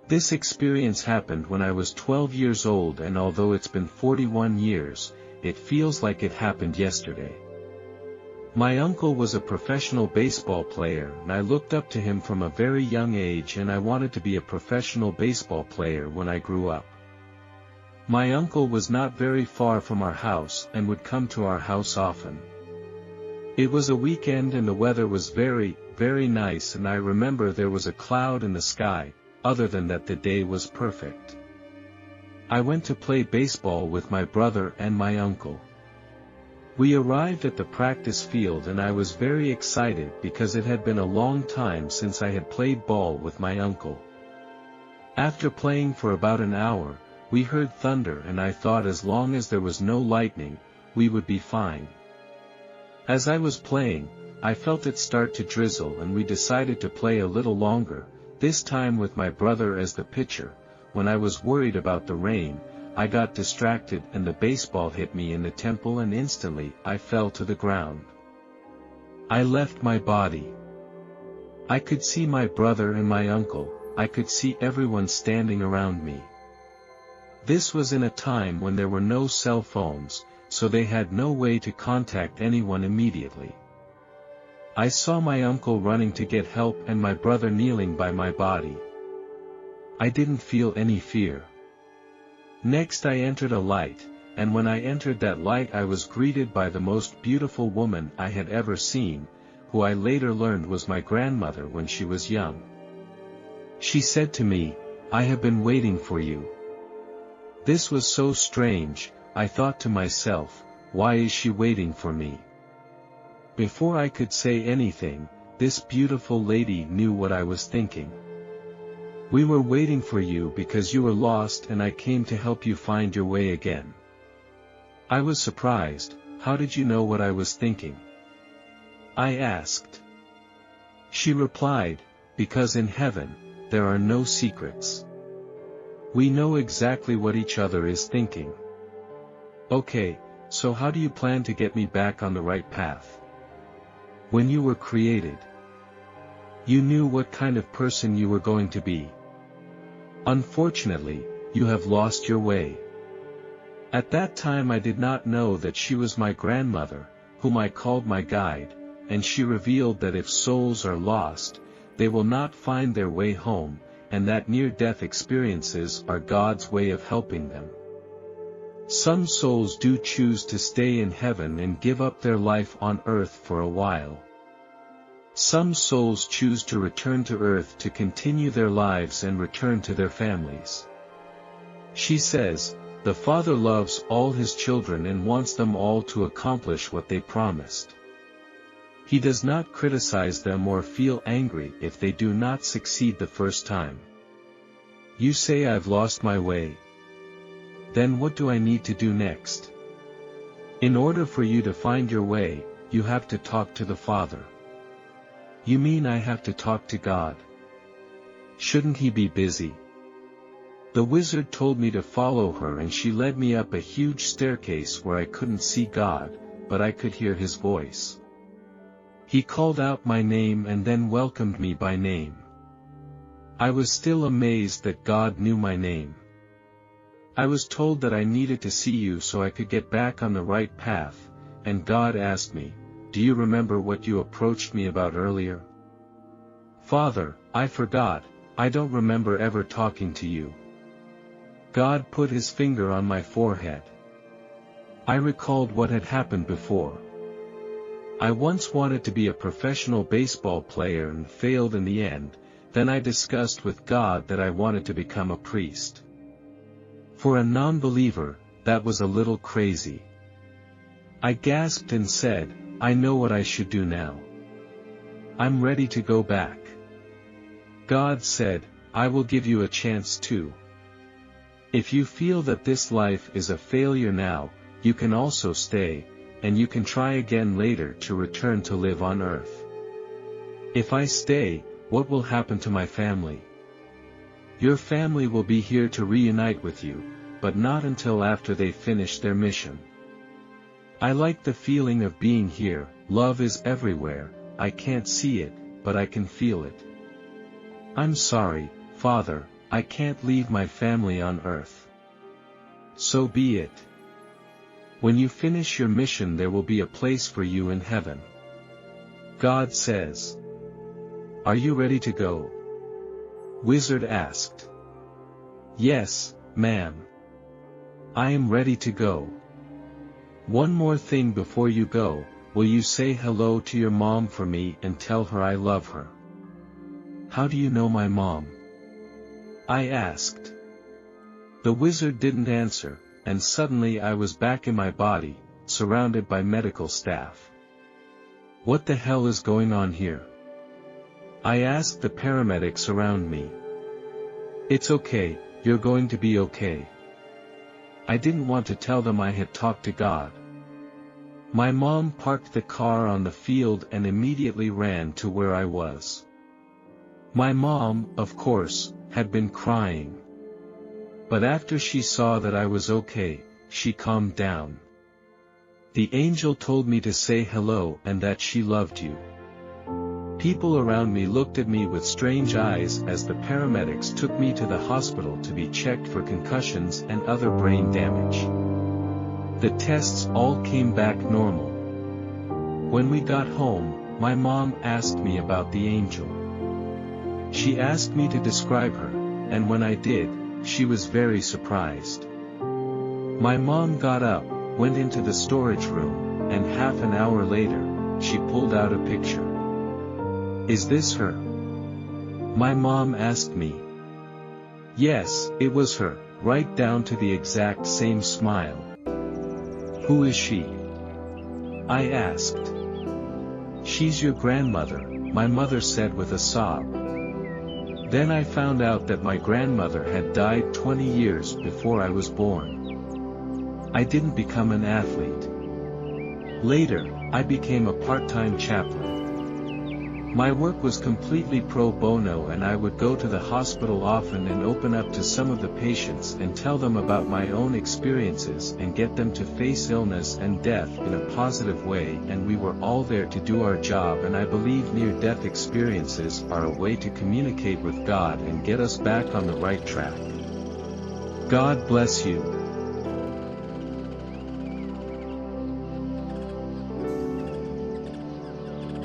This experience happened when I was 12 years old, and although it's been 41 years, it feels like it happened yesterday. My uncle was a professional baseball player, and I looked up to him from a very young age, and I wanted to be a professional baseball player when I grew up. My uncle was not very far from our house and would come to our house often. It was a weekend and the weather was very, very nice, and I remember there was a cloud in the sky. Other than that, the day was perfect. I went to play baseball with my brother and my uncle. We arrived at the practice field and I was very excited because it had been a long time since I had played ball with my uncle. After playing for about an hour, we heard thunder, and I thought as long as there was no lightning, we would be fine. As I was playing, I felt it start to drizzle, and we decided to play a little longer, this time with my brother as the pitcher. When I was worried about the rain, I got distracted and the baseball hit me in the temple, and instantly I fell to the ground. I left my body. I could see my brother and my uncle, I could see everyone standing around me. This was in a time when there were no cell phones, so they had no way to contact anyone immediately. I saw my uncle running to get help and my brother kneeling by my body. I didn't feel any fear. Next I entered a light, and when I entered that light I was greeted by the most beautiful woman I had ever seen, who I later learned was my grandmother when she was young. She said to me, "I have been waiting for you." This was so strange. I thought to myself, why is she waiting for me? Before I could say anything, this beautiful lady knew what I was thinking. "We were waiting for you because you were lost, and I came to help you find your way again." I was surprised. "How did you know what I was thinking?" I asked. She replied, "Because in heaven, there are no secrets. We know exactly what each other is thinking." "Okay, so how do you plan to get me back on the right path?" "When you were created, you knew what kind of person you were going to be. Unfortunately, you have lost your way." At that time I did not know that she was my grandmother, whom I called my guide, and she revealed that if souls are lost, they will not find their way home, and that near-death experiences are God's way of helping them. Some souls do choose to stay in heaven and give up their life on earth for a while. Some souls choose to return to earth to continue their lives and return to their families. She says, "The Father loves all His children and wants them all to accomplish what they promised. He does not criticize them or feel angry if they do not succeed the first time." You say I've lost my way. Then what do I need to do next? In order for you to find your way, you have to talk to the Father. You mean I have to talk to God? Shouldn't He be busy? The wizard told me to follow her, and she led me up a huge staircase where I couldn't see God, but I could hear His voice. He called out my name and then welcomed me by name. I was still amazed that God knew my name. I was told that I needed to see you so I could get back on the right path, and God asked me, "Do you remember what you approached me about earlier?" "Father, I forgot, I don't remember ever talking to you." God put His finger on my forehead. I recalled what had happened before. I once wanted to be a professional baseball player and failed in the end. Then I discussed with God that I wanted to become a priest. For a non-believer, that was a little crazy. I gasped and said, "I know what I should do now. I'm ready to go back." God said, "I will give you a chance too. If you feel that this life is a failure now, you can also stay, and you can try again later to return to live on earth. If I stay, what will happen to my family? Your family will be here to reunite with you, but not until after they finish their mission. I like the feeling of being here. Love is everywhere. I can't see it, but I can feel it. I'm sorry, Father, I can't leave my family on earth. So be it. When you finish your mission there will be a place for you in heaven. God says. Are you ready to go? Wizard asked. Yes, ma'am. I am ready to go. One more thing before you go, will you say hello to your mom for me and tell her I love her? How do you know my mom? I asked. The wizard didn't answer, and suddenly I was back in my body, surrounded by medical staff. What the hell is going on here? I asked the paramedics around me. It's okay, you're going to be okay. I didn't want to tell them I had talked to God. My mom parked the car on the field and immediately ran to where I was. My mom, of course, had been crying. But after she saw that I was okay, she calmed down. The angel told me to say hello and that she loved you. People around me looked at me with strange eyes as the paramedics took me to the hospital to be checked for concussions and other brain damage. The tests all came back normal. When we got home, my mom asked me about the angel. She asked me to describe her, and when I did, she was very surprised. My mom got up, went into the storage room, and half an hour later, she pulled out a picture. Is this her? My mom asked me. Yes, it was her, right down to the exact same smile. Who is she? I asked. She's your grandmother, my mother said with a sob. Then I found out that my grandmother had died 20 years before I was born. I didn't become an athlete. Later, I became a part-time chaplain. My work was completely pro bono and I would go to the hospital often and open up to some of the patients and tell them about my own experiences and get them to face illness and death in a positive way, and we were all there to do our job, and I believe near-death experiences are a way to communicate with God and get us back on the right track. God bless you.